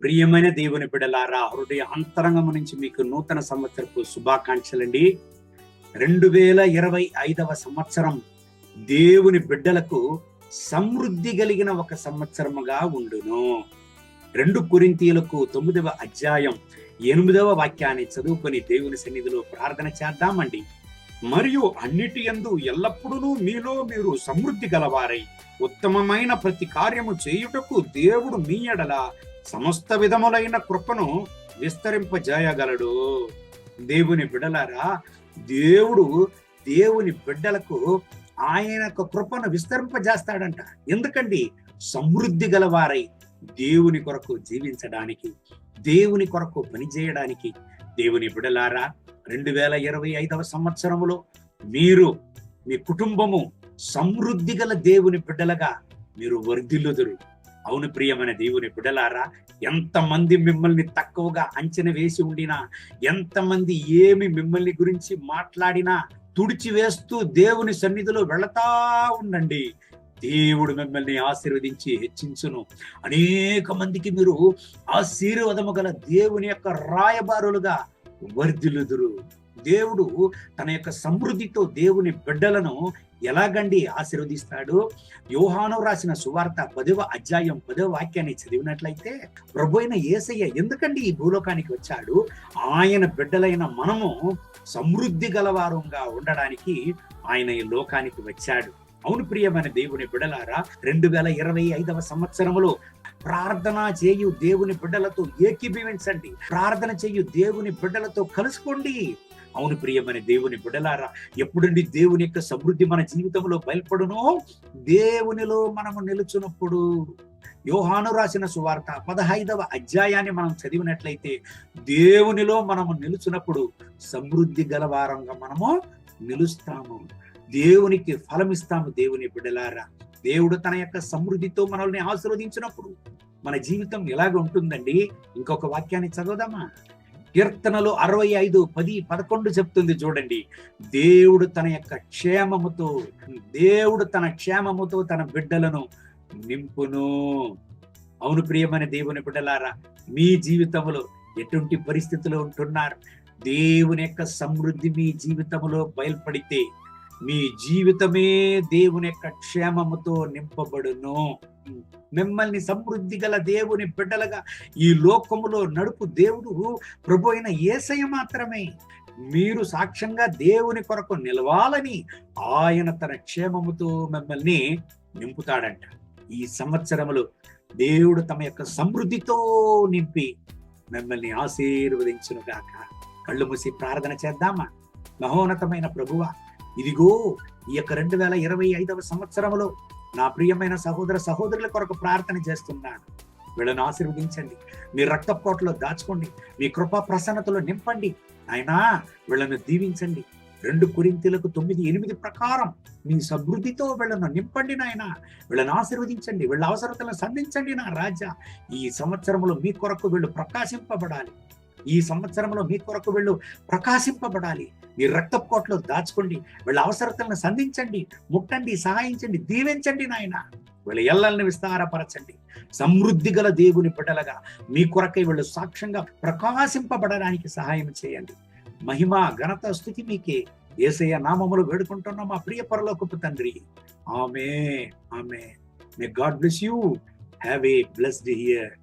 ప్రియమైన దేవుని బిడ్డలారా, హృదయ అంతరంగం నుంచి మీకు నూతన సంవత్సరపు శుభాకాంక్షలండి. 2025వ సంవత్సరం దేవుని బిడ్డలకు సమృద్ధి కలిగిన ఒక సంవత్సరముగా ఉండును. 2 కొరింథీయులకు 9వ అధ్యాయం 8వ వాక్యాన్ని చదువుకొని దేవుని సన్నిధిలో ప్రార్థన చేద్దామండి. మరియు అన్నిటి యందు ఎల్లప్పుడూ మీలో మీరు సమృద్ధి గలవారై ఉత్తమమైన ప్రతి కార్యము చేయుటకు దేవుడు మీ ఎడల సమస్త విధములైన కృపను విస్తరింపజేయగలడు. దేవుని బిడ్డలారా, దేవుడు దేవుని బిడ్డలకు ఆయన యొక్క కృపను విస్తరింపజేస్తాడంట. ఎందుకండి? సమృద్ధి గలవారై దేవుని కొరకు జీవించడానికి, దేవుని కొరకు పనిచేయడానికి. దేవుని బిడ్డలారా, 2025వ సంవత్సరములో మీరు మీ కుటుంబము సమృద్ధి గల దేవుని బిడ్డలుగా మీరు వర్ధిల్లుదురు. అవును ప్రియమైన దేవుని బిడ్డలారా, ఎంతమంది మిమ్మల్ని తక్కువగా అంచనా వేసి ఉండినా, ఎంతమంది ఏమి మిమ్మల్ని గురించి మాట్లాడినా తుడిచివేస్తూ దేవుని సన్నిధిలో వెళతా ఉండండి. దేవుడు మిమ్మల్ని ఆశీర్వదించి హెచ్చించును. అనేక మందికి మీరు ఆశీర్వాదము గల దేవుని యొక్క రాయబారులుగా వర్ధిల్లుదురు. దేవుడు తన యొక్క సమృద్ధితో దేవుని బిడ్డలను ఎలాగండి ఆశీర్వదిస్తాడు? యోహాను రాసిన సువార్త 10వ అధ్యాయం 10వ వాక్యాన్ని చదివినట్లయితే, ప్రభు అయిన యేసయ్య ఎందుకండి ఈ భూలోకానికి వచ్చాడు? ఆయన బిడ్డలైన మనము సమృద్ధి గలవారంగా ఉండడానికి ఆయన ఈ లోకానికి వచ్చాడు. అవును ప్రియమైన దేవుని బిడ్డలారా, 2025వ సంవత్సరములో ప్రార్థన చేయు దేవుని బిడ్డలతో ఏకీభవించండి. ప్రార్థన చేయు దేవుని బిడ్డలతో కలుసుకోండి. అవును ప్రియమైన దేవుని బిడ్డలారా, ఎప్పుడండి దేవుని యొక్క సమృద్ధి మన జీవితంలో బయలుపడునో? దేవునిలో మనము నిలుచున్నప్పుడు. యోహాను రాసిన సువార్త 15వ అధ్యాయాన్ని మనం చదివినట్లయితే, దేవునిలో మనము నిలుచున్నప్పుడు సమృద్ధి గలవారంగా మనము నిలుస్తాము. దేవునికి ఫలమిస్తాము. దేవుని బిడ్డలారా, దేవుడు తన యొక్క సమృద్ధితో మనల్ని ఆశీర్వదించినప్పుడు మన జీవితం ఎలాగ ఉంటుందండి? ఇంకొక వాక్యాన్ని చదవదామా? కీర్తనలు 65:10-11 చెప్తుంది చూడండి. దేవుడు తన క్షేమముతో తన బిడ్డలను నింపును. అవును ప్రియమైన దేవుని బిడ్డలారా, మీ జీవితంలో ఎటువంటి పరిస్థితులు ఉంటున్నారు? దేవుని యొక్క సమృద్ధి మీ జీవితంలో బయలుపడితే మీ జీవితమే దేవుని యొక్క క్షేమముతో నింపబడును. మిమ్మల్ని సమృద్ధి గల దేవుని బిడ్డలుగా ఈ లోకములో నడుపు దేవుడు ప్రభు అయిన యేసయ్య మాత్రమే. మీరు సాక్ష్యంగా దేవుని కొరకు నిలవాలని ఆయన తన క్షేమముతో మిమ్మల్ని నింపుతాడంట. ఈ సంవత్సరములో దేవుడు తమ యొక్క సమృద్ధితో నింపి మిమ్మల్ని ఆశీర్వదించును గాక. కళ్ళు మూసి ప్రార్థన చేద్దామా? మహోన్నతమైన ప్రభువా, ఇదిగో ఈ యొక్క 2025వ సంవత్సరంలో నా ప్రియమైన సహోదర సహోదరుల కొరకు ప్రార్థన చేస్తున్నాను. వీళ్ళను ఆశీర్వదించండి. మీ రక్తపోటలో దాచుకోండి. మీ కృపా ప్రసన్నతలో నింపండి. అయినా వీళ్ళను దీవించండి. 2 కొరింథీయులకు 9:8 ప్రకారం మీ సమృద్ధితో వీళ్ళను నింపండి నాయన. వీళ్ళను ఆశీర్వదించండి. వీళ్ళ అవసరతలను సంధించండి నా రాజా. ఈ సంవత్సరంలో మీ కొరకు వీళ్ళు ప్రకాశింపబడాలి. ఈ సంవత్సరంలో మీ కొరకు వీళ్ళు ప్రకాశింపబడాలి. మీ రక్తపోటలో దాచుకోండి. వీళ్ళ అవసరతలను సంధించండి, ముట్టండి, సహాయించండి, దీవించండి నాయన. వీళ్ళ ఎల్లల్ని విస్తారపరచండి. సమృద్ధి గల దేవుని బిడ్డలుగా మీ కొరకై వీళ్ళు సాక్ష్యంగా ప్రకాశింపబడడానికి సహాయం చేయండి. మహిమ ఘనత స్తుతి మీకే. యేసయ్య నామములో వేడుకుంటున్నాం మా ప్రియ పరలోకపు తండ్రి. Amen. Amen. May god bless you. Have a blessed year.